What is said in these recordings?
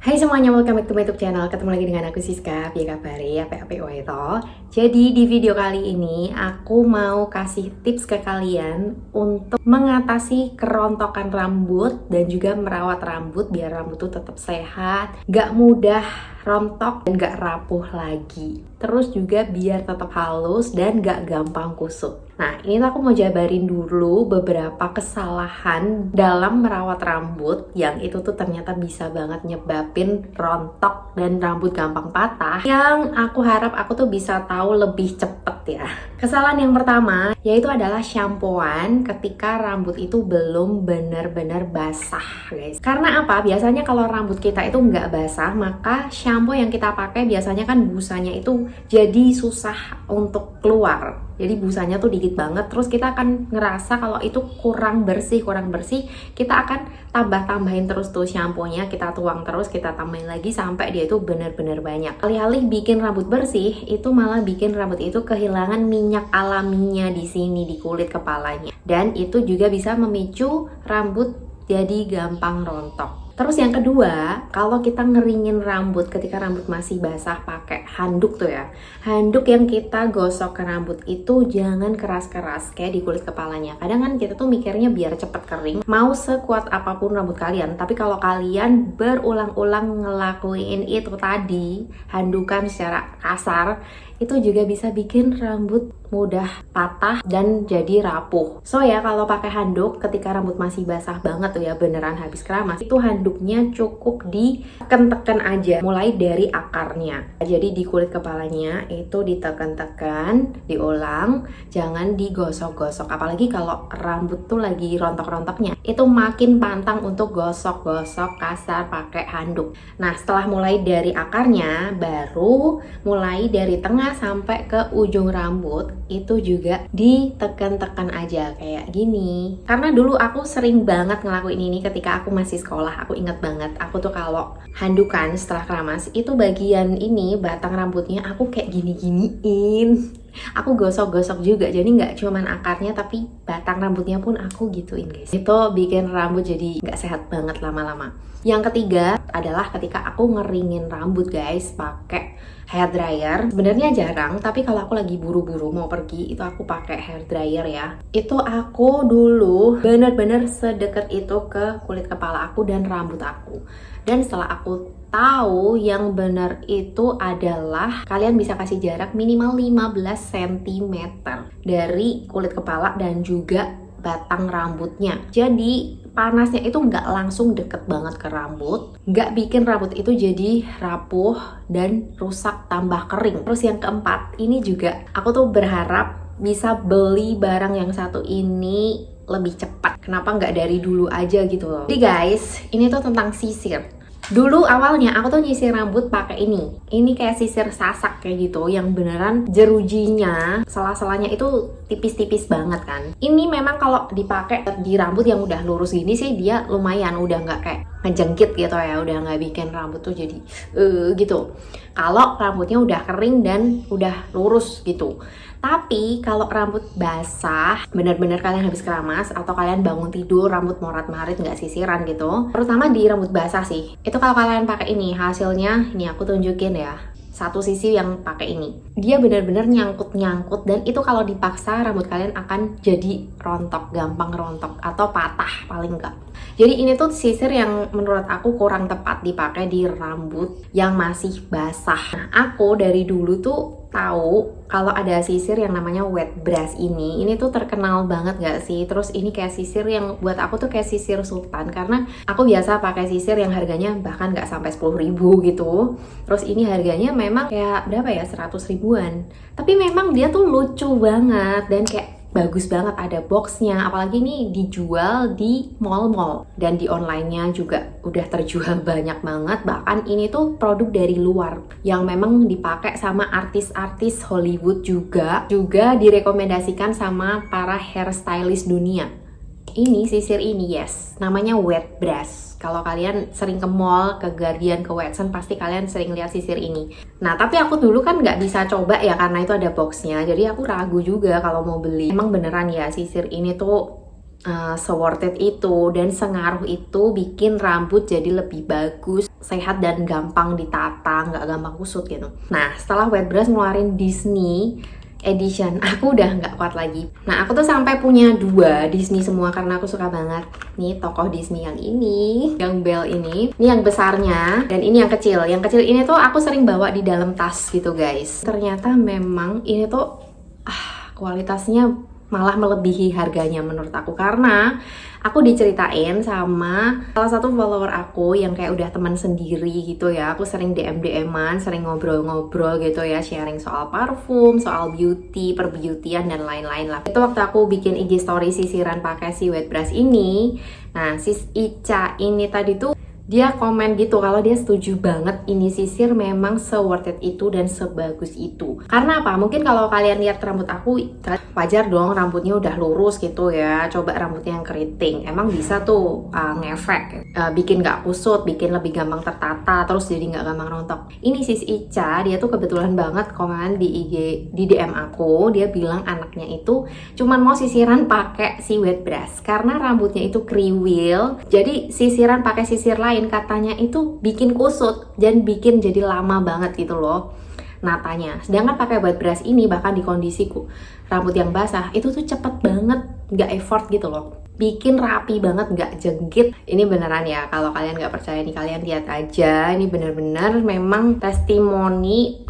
Hai semuanya, welcome back to my YouTube channel. Ketemu lagi dengan aku Siska, piye kabare, apa itu. Jadi di video kali ini aku mau kasih tips ke kalian untuk mengatasi kerontokan rambut dan juga merawat rambut biar rambut tuh tetap sehat, gak mudah rontok dan gak rapuh lagi. Terus juga biar tetap halus dan gak gampang kusut. Nah, ini aku mau jabarin dulu beberapa kesalahan dalam merawat rambut yang itu tuh ternyata bisa banget nyebabin rontok dan rambut gampang patah, yang aku harap aku tuh bisa tahu lebih cepet ya. Kesalahan yang pertama yaitu adalah shampooan ketika rambut itu belum benar-benar basah, guys. Karena apa? Biasanya kalau rambut kita itu nggak basah, maka shampoo yang kita pakai biasanya kan busanya itu jadi susah untuk keluar. Jadi busanya tuh dikit banget, terus kita akan ngerasa kalau itu kurang bersih, kita akan tambah-tambahin terus tuh shampoo-nya, kita tuang terus, kita tambahin lagi sampai dia itu benar-benar banyak. Alih-alih bikin rambut bersih, itu malah bikin rambut itu kehilangan minyak alaminya di sini, di kulit kepalanya. Dan itu juga bisa memicu rambut jadi gampang rontok. Terus yang kedua, kalau kita ngeringin rambut ketika rambut masih basah pakai handuk tuh ya. Handuk yang kita gosok ke rambut itu jangan keras-keras kayak di kulit kepalanya. Kadang kan kita tuh mikirnya biar cepet kering, mau sekuat apapun rambut kalian. Tapi kalau kalian berulang-ulang ngelakuin itu tadi, handukan secara kasar, itu juga bisa bikin rambut mudah patah dan jadi rapuh. So ya, kalau pakai handuk ketika rambut masih basah banget tuh ya, beneran habis keramas, itu handuknya cukup diteken-teken aja mulai dari akarnya. Jadi di kulit kepalanya itu diteken-teken, diulang, jangan digosok-gosok. Apalagi kalau rambut tuh lagi rontok-rontoknya, itu makin pantang untuk gosok-gosok kasar pakai handuk. Nah, setelah mulai dari akarnya, baru mulai dari tengah sampai ke ujung rambut itu juga ditekan-tekan aja kayak gini. Karena dulu aku sering banget ngelakuin ini ketika aku masih sekolah. Aku inget banget, aku tuh kalau handukan setelah keramas, itu bagian ini, batang rambutnya aku kayak gini-giniin. Aku gosok-gosok juga, jadi nggak cuman akarnya tapi batang rambutnya pun aku gituin, guys. Itu bikin rambut jadi nggak sehat banget lama-lama. Yang ketiga adalah ketika aku ngeringin rambut, guys, pakai hair dryer. Sebenarnya jarang, tapi kalau aku lagi buru-buru mau pergi, itu aku pakai hair dryer ya. Itu aku dulu bener-bener sedekat itu ke kulit kepala aku dan rambut aku. Dan setelah aku tahu yang benar itu adalah kalian bisa kasih jarak minimal 15 cm dari kulit kepala dan juga batang rambutnya. Jadi panasnya itu nggak langsung deket banget ke rambut, nggak bikin rambut itu jadi rapuh dan rusak tambah kering. Terus yang keempat, ini juga aku tuh berharap bisa beli barang yang satu ini lebih cepat. Kenapa nggak dari dulu aja gitu loh. Jadi guys, ini tuh tentang sisir. Dulu awalnya aku tuh nyisir rambut pakai ini. Ini kayak sisir sasak kayak gitu, yang beneran jerujinya, sela-selanya itu tipis-tipis banget kan. Ini memang kalau dipakai di rambut yang udah lurus gini sih dia lumayan, udah nggak kayak ngejengkit gitu ya, udah nggak bikin rambut tuh jadi gitu. Kalau rambutnya udah kering dan udah lurus gitu. Tapi kalau rambut basah, bener-bener kalian habis keramas atau kalian bangun tidur rambut morat-marit nggak sisiran gitu, terutama di rambut basah sih, itu kalau kalian pakai ini, hasilnya ini aku tunjukin ya. Satu sisi yang pakai ini, dia benar-benar nyangkut-nyangkut, dan itu kalau dipaksa rambut kalian akan jadi rontok, gampang rontok atau patah paling enggak. Jadi ini tuh sisir yang menurut aku kurang tepat dipakai di rambut yang masih basah. Nah, aku dari dulu tuh tahu kalau ada sisir yang namanya wet brush ini tuh terkenal banget gak sih? Terus ini kayak sisir yang buat aku tuh kayak sisir sultan, karena aku biasa pakai sisir yang harganya bahkan gak sampai 10.000 gitu. Terus ini harganya memang kayak berapa ya, 100 ribuan. Tapi memang dia tuh lucu banget dan kayak bagus banget, ada boxnya. Apalagi ini dijual di mall-mall dan di online-nya juga udah terjual banyak banget. Bahkan ini tuh produk dari luar yang memang dipakai sama artis-artis Hollywood juga direkomendasikan sama para hairstylist dunia. Ini sisir ini, yes, namanya wet brush. Kalau kalian sering ke mall, ke Guardian, ke Watson, pasti kalian sering lihat sisir ini. Nah, tapi aku dulu kan nggak bisa coba ya karena itu ada boxnya. Jadi aku ragu juga kalau mau beli. Emang beneran ya sisir ini tuh se-worth it itu dan sengaruh itu bikin rambut jadi lebih bagus sehat dan gampang ditata, nggak gampang kusut gitu. Nah, setelah White Brush ngeluarin Disney Edition, aku udah nggak kuat lagi. Nah, aku tuh sampai punya 2 Disney semua karena aku suka banget. Nih tokoh Disney yang ini, yang Belle ini yang besarnya, dan ini yang kecil. Yang kecil ini tuh aku sering bawa di dalam tas gitu guys. Ternyata memang ini tuh kualitasnya malah melebihi harganya menurut aku, karena aku diceritain sama salah satu follower aku yang kayak udah teman sendiri gitu ya. Aku sering DM-an, sering ngobrol-ngobrol gitu ya, sharing soal parfum, soal beauty, perbeautyan dan lain-lain lah. Itu waktu aku bikin IG story sisiran pakai si White Brush ini. Nah, sis Ica ini tadi tuh dia komen gitu kalau dia setuju banget ini sisir memang se-worth it itu dan sebagus itu. Karena apa? Mungkin kalau kalian lihat rambut aku, wajar dong rambutnya udah lurus gitu ya. Coba rambutnya yang keriting, emang bisa tuh ngefek, bikin gak kusut, bikin lebih gampang tertata, terus jadi gak gampang rontok. Ini sis Ica, dia tuh kebetulan banget komen di IG, di DM aku, dia bilang anaknya itu cuman mau sisiran pakai si White Brush karena rambutnya itu kriwil. Jadi sisiran pakai sisir lain katanya itu bikin kusut dan bikin jadi lama banget gitu loh natanya. Sedangkan pakai White Brush ini bahkan di kondisiku rambut yang basah itu tuh cepet banget, nggak effort gitu loh, bikin rapi banget, nggak jengkit. Ini beneran ya, kalau kalian nggak percaya nih kalian lihat aja, ini bener-bener memang testimoni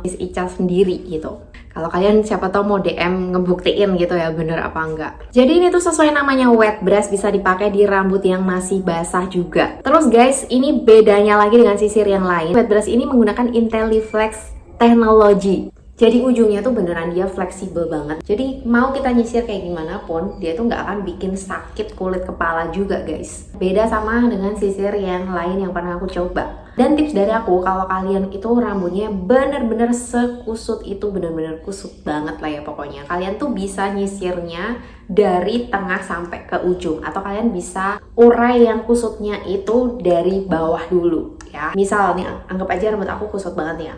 Miss Ica sendiri gitu. Kalau kalian siapa tahu mau DM ngebuktiin gitu ya bener apa enggak. Jadi ini tuh sesuai namanya Wet Brush, bisa dipakai di rambut yang masih basah juga. Terus guys, ini bedanya lagi dengan sisir yang lain. Wet Brush ini menggunakan IntelliFlex teknologi. Jadi ujungnya tuh beneran dia fleksibel banget. Jadi mau kita nyisir kayak gimana pun, dia tuh nggak akan bikin sakit kulit kepala juga guys. Beda sama dengan sisir yang lain yang pernah aku coba. Dan tips dari aku, kalau kalian itu rambutnya bener-bener sekusut itu, bener-bener kusut banget lah ya pokoknya, kalian tuh bisa nyisirnya dari tengah sampai ke ujung, atau kalian bisa urai yang kusutnya itu dari bawah dulu ya. Misal nih, anggap aja rambut aku kusut banget ya,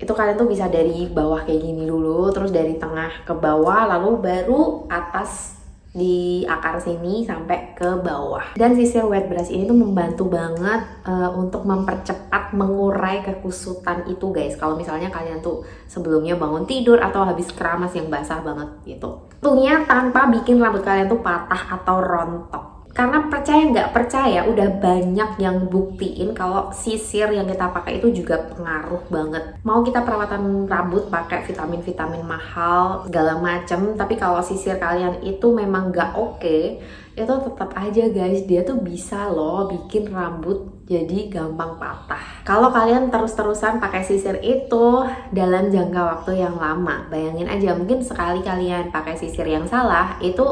itu kalian tuh bisa dari bawah kayak gini dulu, terus dari tengah ke bawah, lalu baru atas di akar sini sampai ke bawah. Dan sisir Wet Brush ini tuh membantu banget untuk mempercepat mengurai kekusutan itu guys. Kalau misalnya kalian tuh sebelumnya bangun tidur atau habis keramas yang basah banget gitu, tentunya tanpa bikin rambut kalian tuh patah atau rontok. Karena percaya nggak percaya, udah banyak yang buktiin kalau sisir yang kita pakai itu juga pengaruh banget. Mau kita perawatan rambut pakai vitamin-vitamin mahal segala macem, tapi kalau sisir kalian itu memang nggak oke, itu tetap aja guys, dia tuh bisa loh bikin rambut jadi gampang patah. Kalau kalian terus-terusan pakai sisir itu dalam jangka waktu yang lama, bayangin aja, mungkin sekali kalian pakai sisir yang salah, itu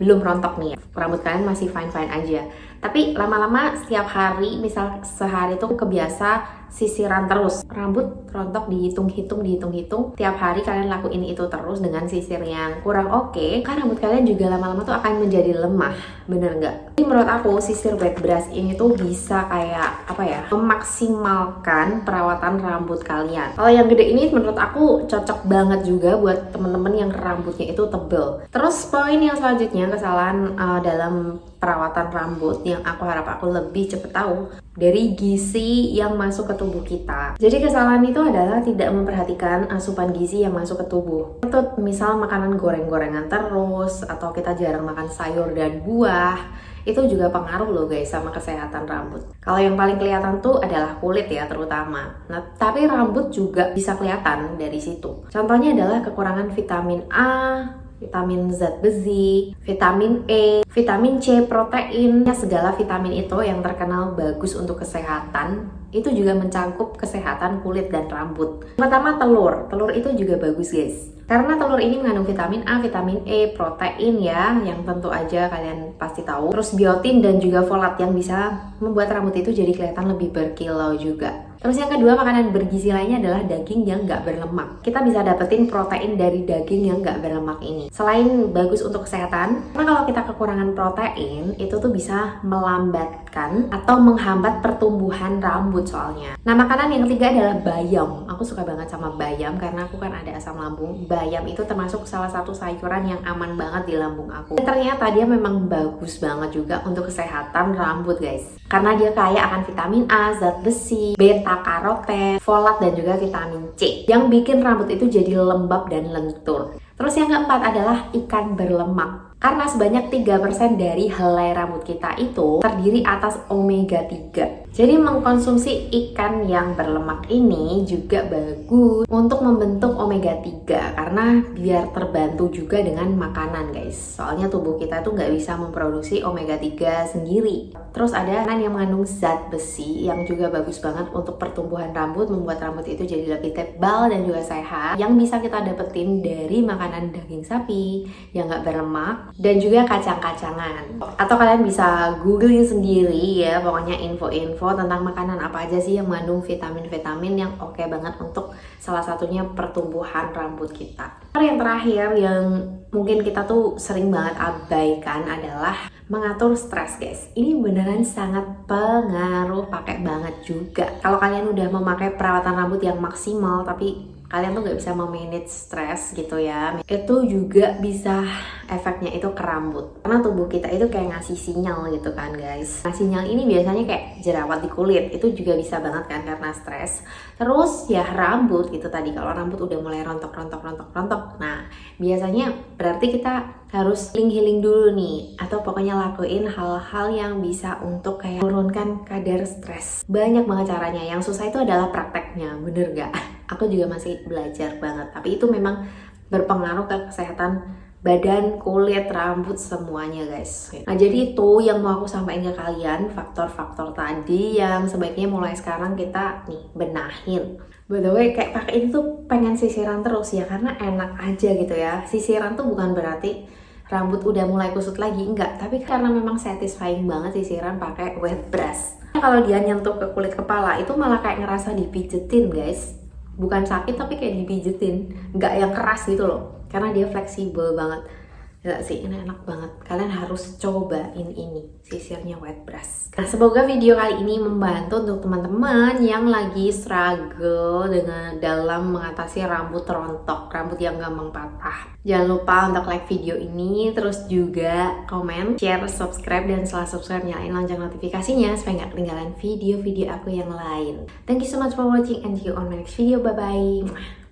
belum rontok nih, rambut kalian masih fine-fine aja. Tapi lama-lama setiap hari, misal sehari tuh kebiasa sisiran terus, rambut rontok dihitung-hitung, tiap hari kalian lakuin itu terus dengan sisir yang kurang oke, kan rambut kalian juga lama-lama tuh akan menjadi lemah, bener nggak? Jadi menurut aku sisir Wet Brush ini tuh bisa kayak apa ya, memaksimalkan perawatan rambut kalian. Kalau yang gede ini menurut aku cocok banget juga buat temen-temen yang rambutnya itu tebel. Terus poin yang selanjutnya, kesalahan dalam perawatan rambut yang aku harap aku lebih cepet tahu, dari gizi yang masuk ke tubuh kita. Jadi kesalahan itu adalah tidak memperhatikan asupan gizi yang masuk ke tubuh. Itu misal makanan goreng-gorengan terus, atau kita jarang makan sayur dan buah, itu juga pengaruh loh guys sama kesehatan rambut. Kalau yang paling kelihatan tuh adalah kulit ya terutama. Nah, tapi rambut juga bisa kelihatan dari situ. Contohnya adalah kekurangan vitamin A, vitamin zat besi, vitamin E, vitamin C, protein, segala vitamin itu yang terkenal bagus untuk kesehatan, itu juga mencakup kesehatan kulit dan rambut. Pertama telur itu juga bagus guys, karena telur ini mengandung vitamin A, vitamin E, protein ya, yang tentu aja kalian pasti tahu. Terus biotin dan juga folat yang bisa membuat rambut itu jadi kelihatan lebih berkilau juga. Terus yang kedua, makanan bergizi lainnya adalah daging yang nggak berlemak. Kita bisa dapetin protein dari daging yang nggak berlemak ini. Selain bagus untuk kesehatan, karena kalau kita kekurangan protein, itu tuh bisa melambatkan atau menghambat pertumbuhan rambut soalnya. Nah, makanan yang ketiga adalah bayam. Aku suka banget sama bayam karena aku kan ada asam lambung. Bayam itu termasuk salah satu sayuran yang aman banget di lambung aku. Dan ternyata dia memang bagus banget juga untuk kesehatan rambut, guys. Karena dia kaya akan vitamin A, zat besi, beta karoten, folat, dan juga vitamin C yang bikin rambut itu jadi lembab dan lentur. Terus yang keempat adalah ikan berlemak. Karena sebanyak 3% dari helai rambut kita itu terdiri atas omega 3. Jadi mengkonsumsi ikan yang berlemak ini juga bagus untuk membentuk omega 3 karena biar terbantu juga dengan makanan, guys. Soalnya tubuh kita tuh nggak bisa memproduksi omega 3 sendiri. Terus ada makanan yang mengandung zat besi yang juga bagus banget untuk pertumbuhan rambut, membuat rambut itu jadi lebih tebal dan juga sehat. Yang bisa kita dapetin dari makanan daging sapi yang nggak berlemak dan juga kacang-kacangan. Atau kalian bisa googling sendiri ya, pokoknya info-info tentang makanan apa aja sih yang mengandung vitamin-vitamin yang oke banget untuk salah satunya pertumbuhan rambut kita. Yang terakhir yang mungkin kita tuh sering banget abaikan adalah mengatur stres, guys. Ini beneran sangat pengaruh, pakai banget juga. Kalau kalian udah memakai perawatan rambut yang maksimal tapi kalian tuh nggak bisa memanage stres gitu ya, itu juga bisa efeknya itu ke rambut. Karena tubuh kita itu kayak ngasih sinyal gitu kan, guys. Nah, sinyal ini biasanya kayak jerawat di kulit, itu juga bisa banget kan karena stres. Terus ya rambut gitu tadi, kalau rambut udah mulai rontok. Nah, biasanya berarti kita harus healing dulu nih, atau pokoknya lakuin hal-hal yang bisa untuk kayak menurunkan kadar stres. Banyak banget caranya, yang susah itu adalah prakteknya, bener gak? Aku juga masih belajar banget, tapi itu memang berpengaruh ke kesehatan badan, kulit, rambut, semuanya, guys. Nah, jadi itu yang mau aku sampaikan ke kalian, faktor-faktor tadi yang sebaiknya mulai sekarang kita nih benahin. By the way, kayak pakai ini tuh pengen sisiran terus ya, karena enak aja gitu ya. Sisiran tuh bukan berarti rambut udah mulai kusut lagi, enggak, tapi karena memang satisfying banget sisiran pakai wet brush. Kalau dia nyentuh ke kulit kepala itu malah kayak ngerasa dipijetin, guys. Bukan sakit tapi kayak dipijetin, nggak yang keras gitu loh, karena dia fleksibel banget. Gila sih, ini enak banget. Kalian harus cobain ini, sisirnya wet brush. Nah, semoga video kali ini membantu untuk teman-teman yang lagi struggle dengan dalam mengatasi rambut rontok, rambut yang gampang patah. Jangan lupa untuk like video ini, terus juga komen, share, subscribe, dan setelah subscribe nyalain lonceng notifikasinya supaya nggak ketinggalan video-video aku yang lain. Thank you so much for watching and see you on my next video. Bye-bye.